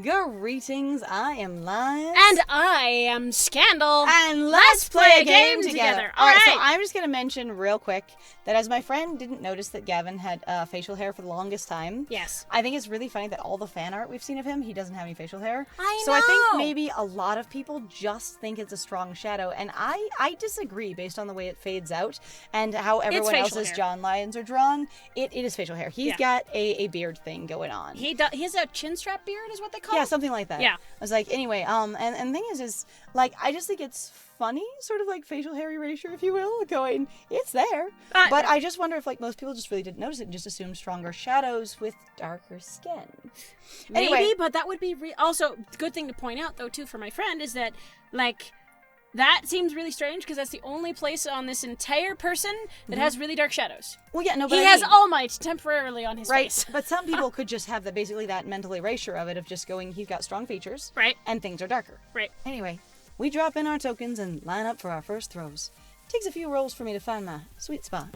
Greetings, I am Lies. And I am Scandal. And let's play a game together. Alright, so I'm just going to mention real quick that as my friend didn't notice that Gavin had facial hair for the longest time. Yes. I think it's really funny that all the fan art we've seen of him, he doesn't have any facial hair. I So know. I think maybe a lot of people just think it's a strong shadow. And I disagree based on the way it fades out and how everyone facial else's hair. John lines are drawn. It is facial hair. He's got a beard thing going on. He has a chin strap beard is what they call Yeah, it? something like that. Yeah. I was like, anyway, and the thing is like, I just think it's funny, sort of like facial hair erasure, if you will, going, it's there. But I just wonder if, like, most people just really didn't notice it and just assumed stronger shadows with darker skin. Maybe, Anyway. but that would be... Also, good thing to point out, though, too, for my friend, is that, like... That seems really strange because that's the only place on this entire person that has really dark shadows. Well, yeah, no, but He I has mean, All Might temporarily on his right, face. but some people could just have basically that mental erasure of it, of just going, he's got strong features. Right. And things are darker. Right. Anyway, we drop in our tokens and line up for our first throws. Takes a few rolls for me to find my sweet spot.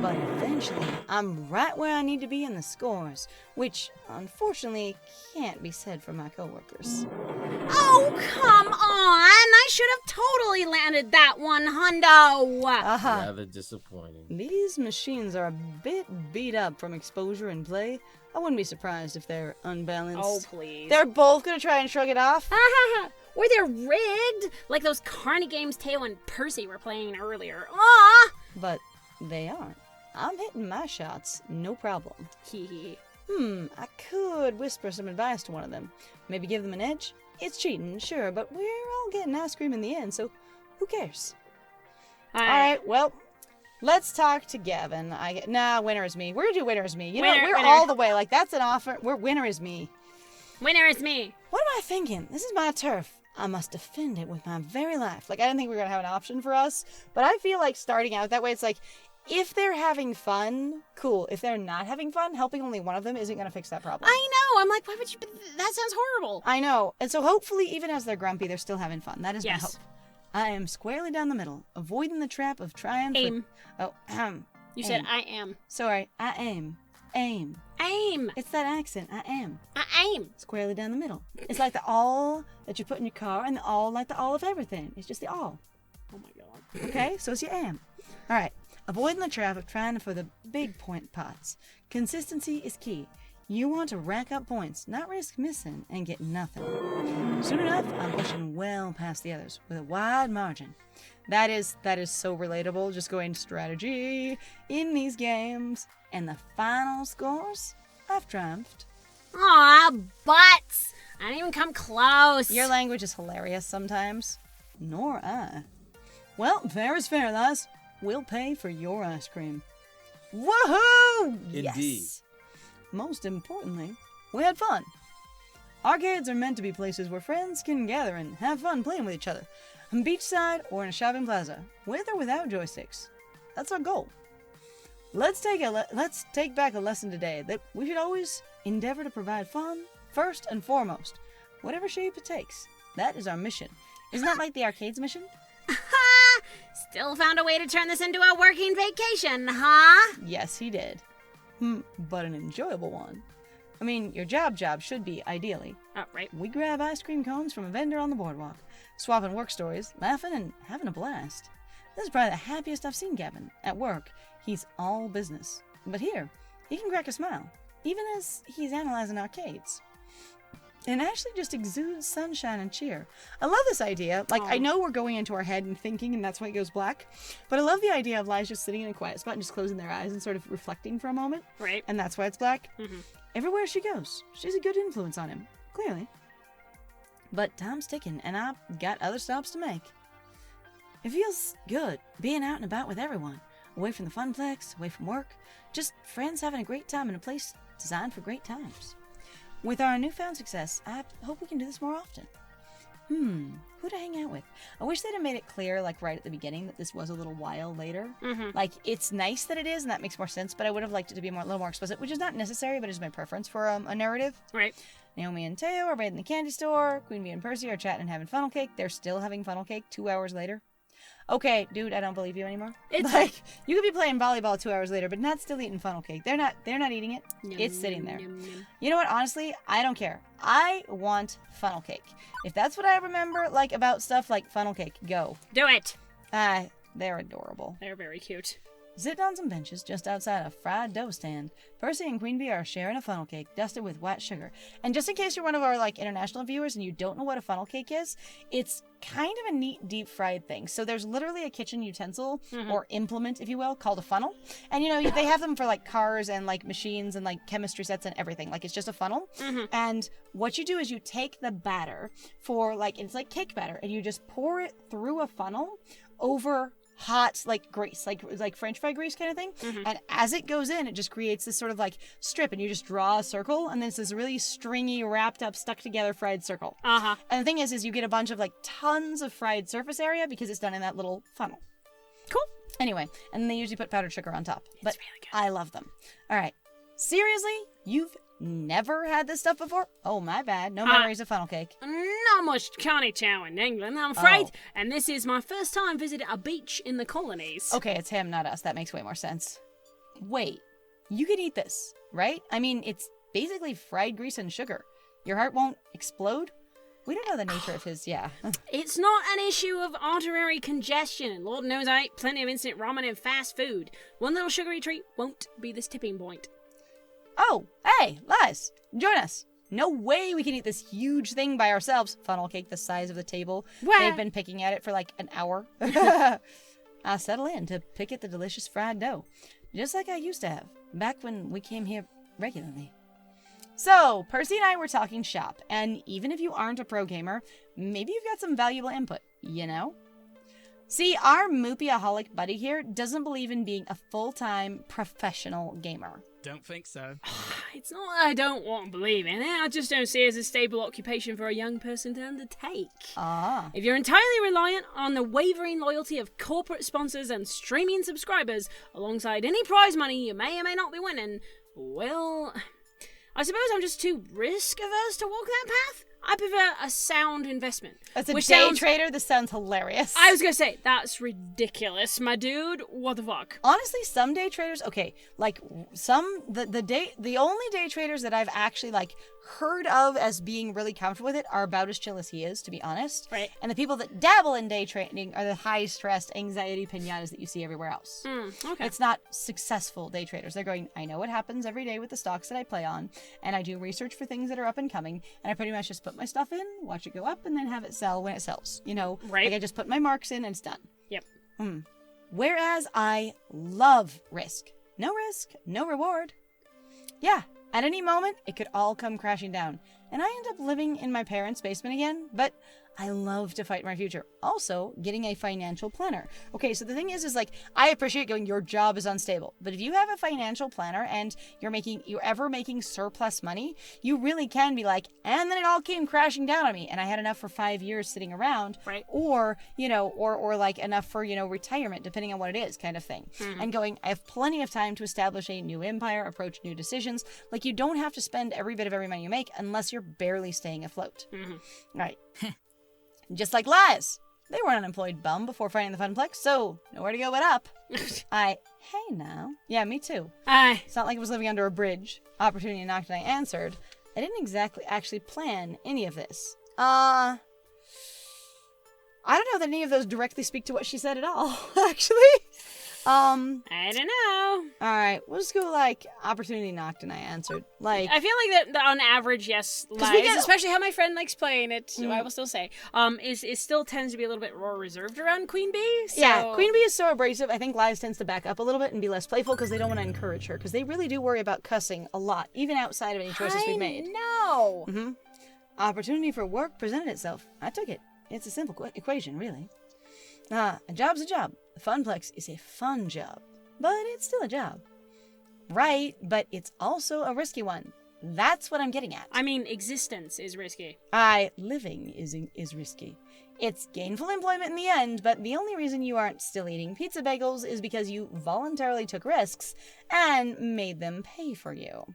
But eventually, I'm right where I need to be in the scores, which, unfortunately, can't be said for my coworkers. Oh, come on! I should have totally landed that one, hundo! Rather disappointing. These machines are a bit beat up from exposure and play. I wouldn't be surprised if they're unbalanced. Oh, please. They're both gonna try and shrug it off? Or they're rigged, like those Carney games Teo and Percy were playing earlier. Ah! But they aren't. I'm hitting my shots, no problem. Hee. I could whisper some advice to one of them. Maybe give them an edge. It's cheating, sure, but we're all getting ice cream in the end, so who cares? Alright, well, let's talk to Gavin. Winner is me. We're gonna do winner is me. You know, we're Winner. all the way. Like, that's an offer. Winner is me. Winner is me. What am I thinking? This is my turf. I must defend it with my very life. Like, I didn't think we were gonna have an option for us, but I feel like starting out that way, it's like, if they're having fun, cool. If they're not having fun, helping only one of them isn't going to fix that problem. I know. I'm like, why would you? That sounds horrible. I know. And so hopefully, even as they're grumpy, they're still having fun. That is my Yes. hope. I am squarely down the middle, avoiding the trap of trying for... Aim. Oh, You aim. said I am. Sorry, I aim. Aim. Aim. It's that accent. I am. I aim. Squarely down the middle. It's like the all that you put in your car and the all like the all of everything. It's just the all. Oh my god. Okay? So it's your am. All right. Avoiding the trap of trying for the big point pots. Consistency is key. You want to rack up points, not risk missing and get nothing. Soon enough, I'm pushing well past the others with a wide margin. That is so relatable, just going strategy in these games. And the final scores, I've triumphed. Aw, butts. I didn't even come close. Your language is hilarious sometimes. Nor I. Well, fair is fair, lads. We'll pay for your ice cream. Woohoo! Indeed. Yes! Most importantly, we had fun. Arcades are meant to be places where friends can gather and have fun playing with each other. On beachside or in a shopping plaza, with or without joysticks. That's our goal. Let's take back a lesson today that we should always endeavor to provide fun first and foremost, whatever shape it takes. That is our mission. Isn't that like the arcade's mission? Still found a way to turn this into a working vacation, huh? Yes, he did. But an enjoyable one. I mean, your job should be, ideally. Oh, right. We grab ice cream cones from a vendor on the boardwalk, swapping work stories, laughing, and having a blast. This is probably the happiest I've seen Gavin. At work, he's all business. But here, he can crack a smile, even as he's analyzing arcades. And actually just exudes sunshine and cheer. I love this idea. Like, I know we're going into our head and thinking, and that's why it goes black. But I love the idea of Lies just sitting in a quiet spot and just closing their eyes and sort of reflecting for a moment. Right. And that's why it's black. Mm-hmm. Everywhere she goes, she's a good influence on him. Clearly. But time's ticking, and I've got other stops to make. It feels good being out and about with everyone. Away from the funplex, away from work. Just friends having a great time in a place designed for great times. With our newfound success, I hope we can do this more often. Who to hang out with? I wish they'd have made it clear, like, right at the beginning that this was a little while later. Mm-hmm. Like, it's nice that it is, and that makes more sense, but I would have liked it to be a little more explicit, which is not necessary, but is my preference for a narrative. Right. Naomi and Teo are raiding the candy store. QueenBee and Percy are chatting and having funnel cake. They're still having funnel cake 2 hours later. Okay, dude, I don't believe you anymore. It's like you could be playing volleyball 2 hours later, but not still eating funnel cake. They're not eating it. Yum, It's sitting there. yum, yum. You know what? Honestly, I don't care. I want funnel cake. If that's what I remember, like about stuff like funnel cake, go. Do it. They're adorable. They're very cute. Sitting on some benches just outside a fried dough stand, Percy and QueenBee are sharing a funnel cake dusted with white sugar. And just in case you're one of our like international viewers and you don't know what a funnel cake is, it's kind of a neat deep fried thing. So there's literally a kitchen utensil or implement, if you will, called a funnel. And you know, they have them for like cars and like machines and like chemistry sets and everything. Like it's just a funnel. And what you do is you take the batter for like, it's like cake batter, and you just pour it through a funnel over hot like grease, like French fry grease kind of thing. And as it goes in, it just creates this sort of like strip, and you just draw a circle, and then it's this really stringy, wrapped up, stuck together fried circle. And the thing is you get a bunch of like tons of fried surface area because it's done in that little funnel. Cool. Anyway, and then they usually put powdered sugar on top. But It's really good. I love them. All right, seriously, you've never had this stuff before? Oh, my bad. No memories of funnel cake. Not much Connie Chow in England, I'm afraid. Oh. And this is my first time visiting a beach in the colonies. Okay, it's him, not us. That makes way more sense. Wait, you can eat this, right? I mean, it's basically fried grease and sugar. Your heart won't explode? We don't know the nature of his, yeah. It's not an issue of artery congestion, and Lord knows I ate plenty of instant ramen and fast food. One little sugary treat won't be this tipping point. Oh, hey, Liz, join us. No way we can eat this huge thing by ourselves. Funnel cake the size of the table. What? They've been picking at it for like an hour. I'll settle in to pick at the delicious fried dough. Just like I used to have, back when we came here regularly. So, Percy and I were talking shop, and even if you aren't a pro gamer, maybe you've got some valuable input, you know? See, our Moopyaholic buddy here doesn't believe in being a full-time professional gamer. Don't think so. It's not that I don't want to believe in it, I just don't see it as a stable occupation for a young person to undertake. Ah. If you're entirely reliant on the wavering loyalty of corporate sponsors and streaming subscribers, alongside any prize money you may or may not be winning, well, I suppose I'm just too risk-averse to walk that path. I prefer a sound investment. As a which day sounds- trader, this sounds hilarious. I was gonna say, that's ridiculous, my dude. What the fuck? Honestly, some day traders, okay, like the only day traders that I've actually like heard of as being really comfortable with it are about as chill as he is, to be honest. Right. And the people that dabble in day trading are the high stressed anxiety pinatas that you see everywhere else. Okay. It's not successful day traders. They're going, I know what happens every day with the stocks that I play on, and I do research for things that are up and coming, and I pretty much just put my stuff in, watch it go up, and then have it sell when it sells. You know, Right. Like I just put my marks in and it's done. Yep. Whereas I love risk. No risk, no reward. Yeah, at any moment, it could all come crashing down. And I end up living in my parents' basement again, but I love to fight my future. Also, getting a financial planner. Okay, so the thing is like, I appreciate going, your job is unstable. But if you have a financial planner and you're ever making surplus money, you really can be like, and then it all came crashing down on me, and I had enough for 5 years sitting around. Right. Or, you know, or like enough for, you know, retirement, depending on what it is, kind of thing. And going, I have plenty of time to establish a new empire, approach new decisions. Like, you don't have to spend every bit of every money you make unless you're barely staying afloat. Right. Just like Liz. They were an unemployed bum before finding the Funplex, so nowhere to go but up. Hey now. Yeah, me too. Aye. It's not like I was living under a bridge. Opportunity knocked and I answered. I didn't exactly actually plan any of this. I don't know that any of those directly speak to what she said at all, actually. I don't know. Alright, we'll just go like, opportunity knocked and I answered. Like, I feel like that on average, yes, we lies, get- especially how my friend likes playing it, I will still say, is still tends to be a little bit more reserved around QueenBee. So... yeah, QueenBee is so abrasive. I think Liz tends to back up a little bit and be less playful because they don't want to encourage her. Because they really do worry about cussing a lot, even outside of any choices we've made. No. Opportunity for work presented itself. I took it. It's a simple equation, really. A job's a job. The Funplex is a fun job. But it's still a job. Right, but it's also a risky one. That's what I'm getting at. I mean, existence is risky. Living is risky. It's gainful employment in the end, but the only reason you aren't still eating pizza bagels is because you voluntarily took risks and made them pay for you.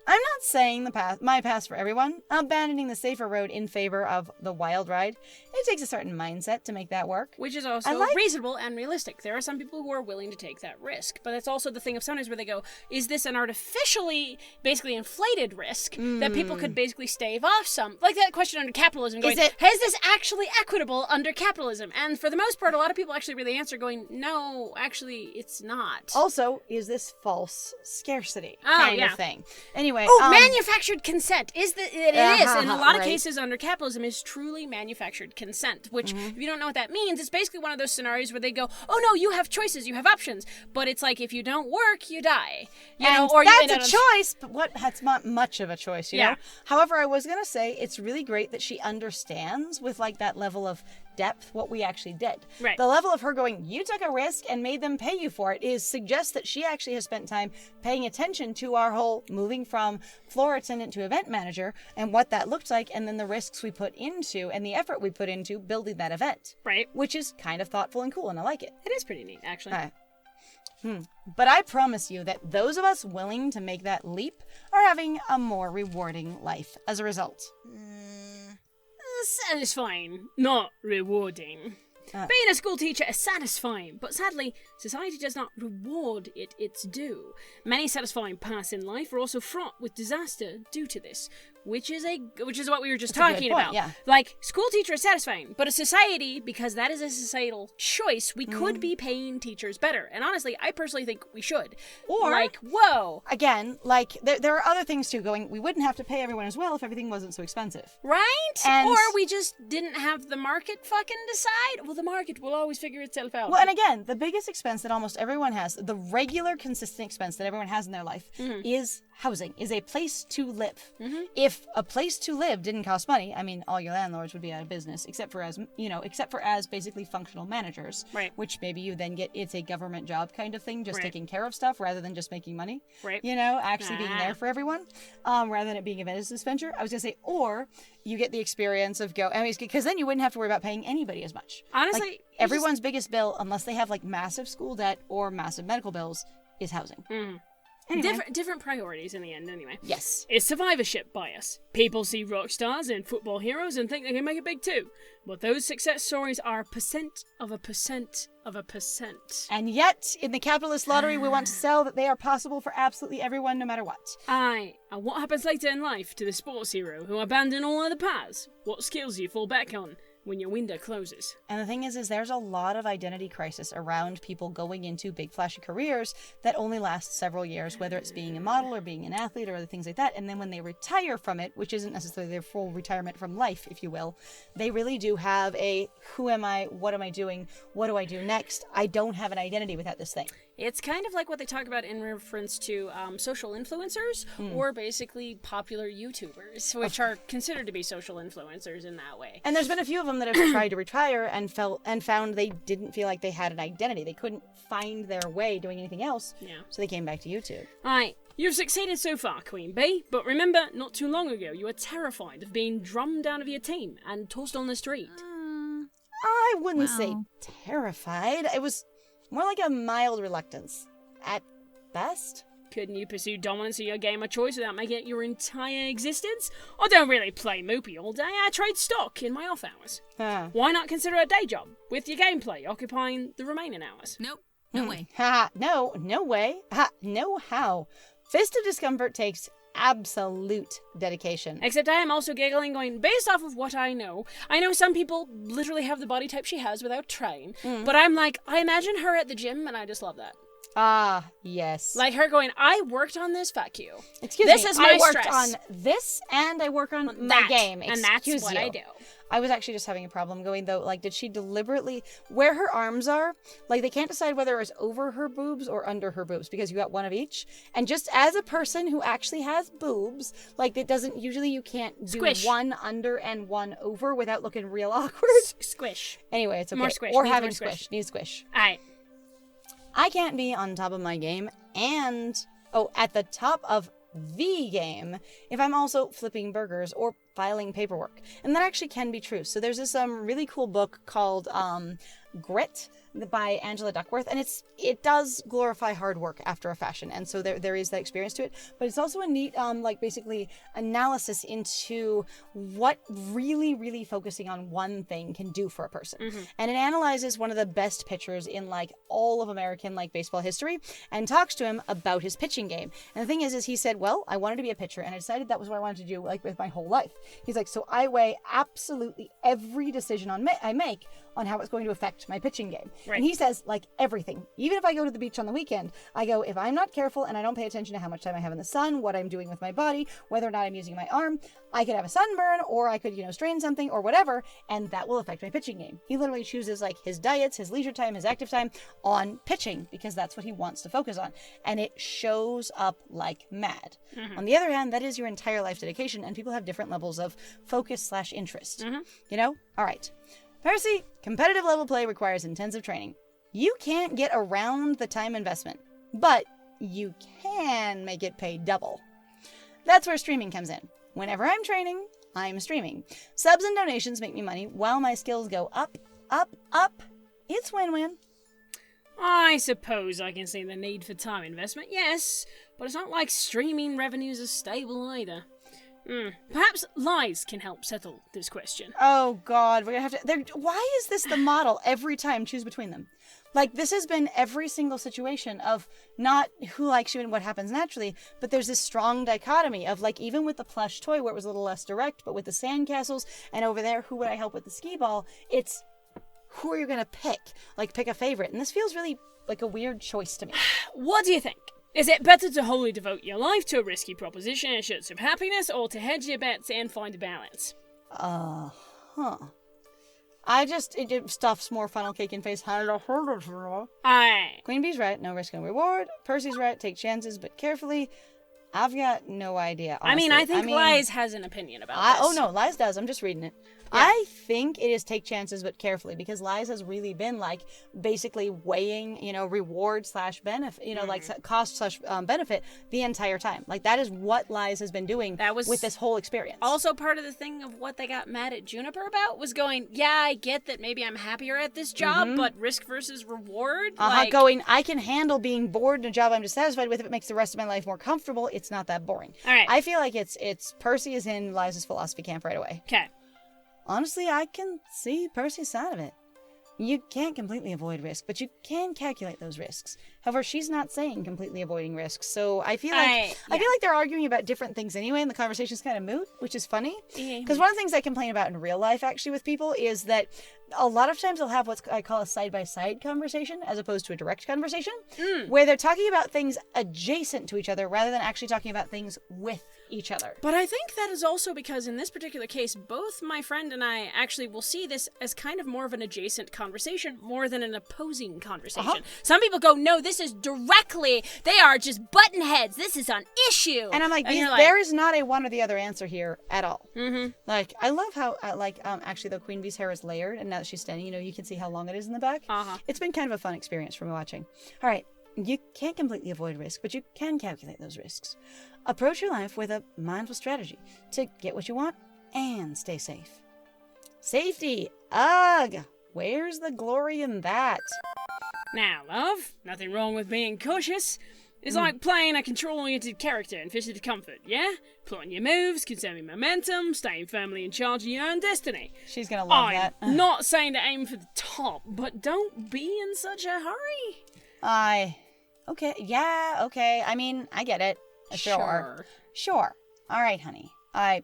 I'm not saying my path's for everyone. Abandoning the safer road in favor of the wild ride. It takes a certain mindset to make that work. Which is also reasonable and realistic. There are some people who are willing to take that risk. But it's also the thing of sometimes where they go, is this an artificially, basically inflated risk that people could basically stave off some? Like that question under capitalism going, is this actually equitable under capitalism? And for the most part, a lot of people actually really answer going, no, actually, it's not. Also, is this false scarcity kind of thing? Anyway. Manufactured consent is it is in a lot of cases under capitalism is truly manufactured consent, which if you don't know what that means, it's basically one of those scenarios where they go, oh no, you have choices, you have options, but it's like if you don't work, you die. That's a choice, but that's not much of a choice, you know? However, I was going to say it's really great that she understands with like that level of depth what we actually did. Right. The level of her going, you took a risk and made them pay you for it suggests that she actually has spent time paying attention to our whole moving from floor attendant to event manager and what that looked like, and then the risks we put into and the effort we put into building that event. Right. Which is kind of thoughtful and cool, and I like it. It is pretty neat, actually. But I promise you that those of us willing to make that leap are having a more rewarding life as a result. Satisfying, not rewarding. Being a school teacher is satisfying, but sadly, society does not reward it its due. Many satisfying paths in life are also fraught with disaster due to this, which is what we were just talking about. Yeah. Like, school teacher is satisfying, but a society, because that is a societal choice, we could be paying teachers better. And honestly, I personally think we should. Or, like, whoa. Again, like, there are other things too going, we wouldn't have to pay everyone as well if everything wasn't so expensive. Right? Or we just didn't have the market fucking decide. Well, the market will always figure itself out. Well, and again, the biggest expense that almost everyone has, the regular consistent expense that everyone has in their life is housing, is a place to live. If a place to live didn't cost money, I mean, all your landlords would be out of business, except for as basically functional managers, right? Which maybe you then get, it's a government job kind of thing, just taking care of stuff rather than just making money, right? Actually being there for everyone, rather than it being a business venture. I was gonna say, or you get the experience of because then you wouldn't have to worry about paying anybody as much. Honestly, like, everyone's biggest bill, unless they have like massive school debt or massive medical bills, is housing. Anyway. Different priorities in the end, anyway. Yes. It's survivorship bias. People see rock stars and football heroes and think they can make it big too. But those success stories are percent of a percent of a percent. And yet, in the capitalist lottery, we want to sell that they are possible for absolutely everyone, no matter what. Aye. And what happens later in life to the sports hero who abandon all other paths? What skills do you fall back on when your window closes? And the thing is there's a lot of identity crisis around people going into big flashy careers that only last several years, whether it's being a model or being an athlete or other things like that. And then when they retire from it, which isn't necessarily their full retirement from life, if you will, they really do have a, who am I? What am I doing? What do I do next? I don't have an identity without this thing. It's kind of like what they talk about in reference to social influencers or basically popular YouTubers, which are considered to be social influencers in that way. And there's been a few of them that have tried to retire and found they didn't feel like they had an identity. They couldn't find their way doing anything else. Yeah. So they came back to YouTube. Alright. You've succeeded so far, QueenBee, but remember, not too long ago, you were terrified of being drummed out of your team and tossed on the street. I wouldn't say terrified. It was more like a mild reluctance, at best. Couldn't you pursue dominance of your game of choice without making it your entire existence? I don't really play Moopy all day, I trade stock in my off hours. Why not consider a day job, with your gameplay occupying the remaining hours? Nope, no way. Ha, no way. Ha, no how. Fist of Discomfort takes absolute dedication. Except I am also giggling going, based off of what I know some people literally have the body type she has without trying, but I'm like, I imagine her at the gym and I just love that. Ah, yes. Like her going, I worked on this, fuck you. Excuse me, this is my I worked stress. on this and I work on that, my game. And that's what I do. I was actually just having a problem going though, like, did she deliberately, where her arms are, like, they can't decide whether it's over her boobs or under her boobs because you got one of each. And just as a person who actually has boobs, like, it doesn't, usually you can't do one under and one over without looking real awkward. Squish. Anyway, it's okay. More squish. Or Needs having more squish. Needs squish. Alright. I can't be on top of my game and, at the top of the game if I'm also flipping burgers or filing paperwork. And that actually can be true. So there's this really cool book called Grit by Angela Duckworth, and it does glorify hard work after a fashion, and so there is that experience to it. But it's also a neat basically analysis into what really focusing on one thing can do for a person. And it analyzes one of the best pitchers in like all of American like baseball history and talks to him about his pitching game. And the thing is he said, well, I wanted to be a pitcher, and I decided that was what I wanted to do like with my whole life. He's like, so I weigh absolutely every decision I make on how it's going to affect my pitching game. Right. And he says, like, everything. Even if I go to the beach on the weekend, I go, if I'm not careful and I don't pay attention to how much time I have in the sun, what I'm doing with my body, whether or not I'm using my arm, I could have a sunburn, or I could, strain something or whatever, and that will affect my pitching game. He literally chooses, like, his diets, his leisure time, his active time on pitching, because that's what he wants to focus on. And it shows up like mad. On the other hand, that is your entire life dedication, and people have different levels of focus/interest. All right. Percy, competitive level play requires intensive training. You can't get around the time investment, but you can make it pay double. That's where streaming comes in. Whenever I'm training, I'm streaming. Subs and donations make me money while my skills go up, up, up. It's win-win. I suppose I can see the need for time investment, yes, but it's not like streaming revenues are stable either. Perhaps lies can help settle this question. Oh God, we're gonna have to. Why is this the model every time? Choose between them. Like, this has been every single situation of not who likes you and what happens naturally, but there's this strong dichotomy of, like, even with the plush toy where it was a little less direct, but with the sandcastles and over there, who would I help with the skee ball? It's who are you gonna pick? Like, pick a favorite, and this feels really like a weird choice to me. What do you think? Is it better to wholly devote your life to a risky proposition in search of happiness, or to hedge your bets and find a balance? It stuffs more funnel cake in face. Aye. QueenBee's right, no risk, no reward. Percy's right, take chances, but carefully. I've got no idea, honestly. I think Lies has an opinion about this. Oh no, Lies does. I'm just reading it. Yeah. I think it is take chances, but carefully, because Lies has really been like basically weighing, reward / benefit, like cost / benefit the entire time. Like, that is what Lies has been doing with this whole experience. Also, part of the thing of what they got mad at Juniper about was going, yeah, I get that maybe I'm happier at this job, but risk versus reward. I can handle being bored in a job I'm dissatisfied with if it makes the rest of my life more comfortable. It's not that boring. All right. I feel like it's Percy is in Liza's philosophy camp right away. Okay. Honestly, I can see Percy's side of it. You can't completely avoid risk, but you can calculate those risks. However, she's not saying completely avoiding risks, so I feel like they're arguing about different things anyway, and the conversation's kind of moot, which is funny. Because one of the things I complain about in real life, actually, with people is that a lot of times they'll have what I call a side-by-side conversation, as opposed to a direct conversation, where they're talking about things adjacent to each other rather than actually talking about things with each other. But I think that is also because in this particular case, both my friend and I actually will see this as kind of more of an adjacent conversation more than an opposing conversation. Some people go, no, this is directly, they are just button heads. This is an issue. And I'm like, there is not a one or the other answer here at all. Like, I love how, actually, though, QueenBee's hair is layered, and now that she's standing, you can see how long it is in the back. It's been kind of a fun experience for me watching. All right. You can't completely avoid risk, but you can calculate those risks. Approach your life with a mindful strategy to get what you want and stay safe. Safety! Ugh! Where's the glory in that? Now, love, nothing wrong with being cautious. It's like playing a control-oriented character in Fist of Comfort, yeah? Plotting your moves, conserving momentum, staying firmly in charge of your own destiny. She's gonna love that. I'm not saying to aim for the top, but don't be in such a hurry. Okay, yeah, okay. I mean, I get it. Sure. All right, honey. I'll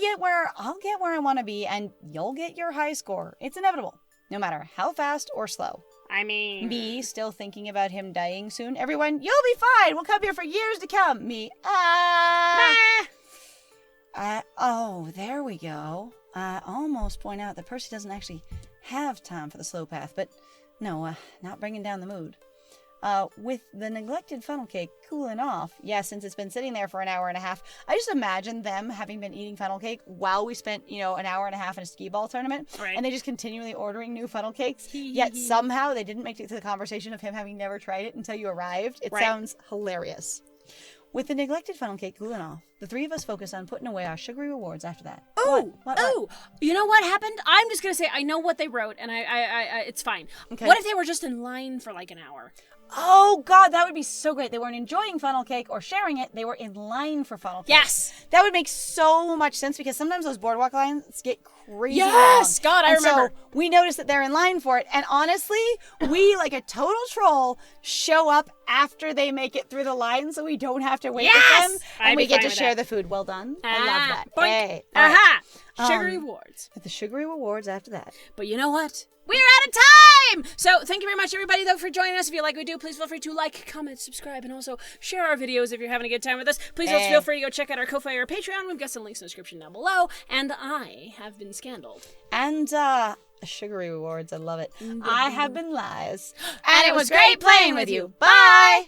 get where I want to be, and you'll get your high score. It's inevitable, no matter how fast or slow. I mean... Me, still thinking about him dying soon. Everyone, you'll be fine. We'll come here for years to come. Me, there we go. I almost point out that Percy doesn't actually have time for the slow path, but no, not bringing down the mood. With the neglected funnel cake cooling off, since it's been sitting there for an hour and a half, I just imagine them having been eating funnel cake while we spent, an hour and a half in a skee ball tournament, and they just continually ordering new funnel cakes, yet somehow they didn't make it to the conversation of him having never tried it until you arrived. It sounds hilarious. With the neglected funnel cake cooling off, the three of us focus on putting away our sugary rewards after that. Ooh, What? ooh! You know what happened? I'm just gonna say I know what they wrote, and I it's fine. Okay. What if they were just in line for like an hour? Oh, God, that would be so great. They weren't enjoying funnel cake or sharing it. They were in line for funnel cake. Yes! That would make so much sense because sometimes those boardwalk lines get crazy Yes! long. God, I remember. So we noticed that they're in line for it. And honestly, we, like a total troll, show up after they make it through the line so we don't have to wait with them. I'd And be we get fine to with share that. the food. Well done. I love that. Boink. Hey. All right. Aha! Sugary rewards. With the sugary rewards after that. But you know what? We're out of time! So thank you very much, everybody, though, for joining us. If you like what we do, please feel free to like, comment, subscribe, and also share our videos if you're having a good time with us. Please also feel free to go check out our Ko-Fi or Patreon. We've got some links in the description down below. And I have been Scandaled. And, sugary rewards. I love it. I have been Lies. And it was great playing with you. Bye!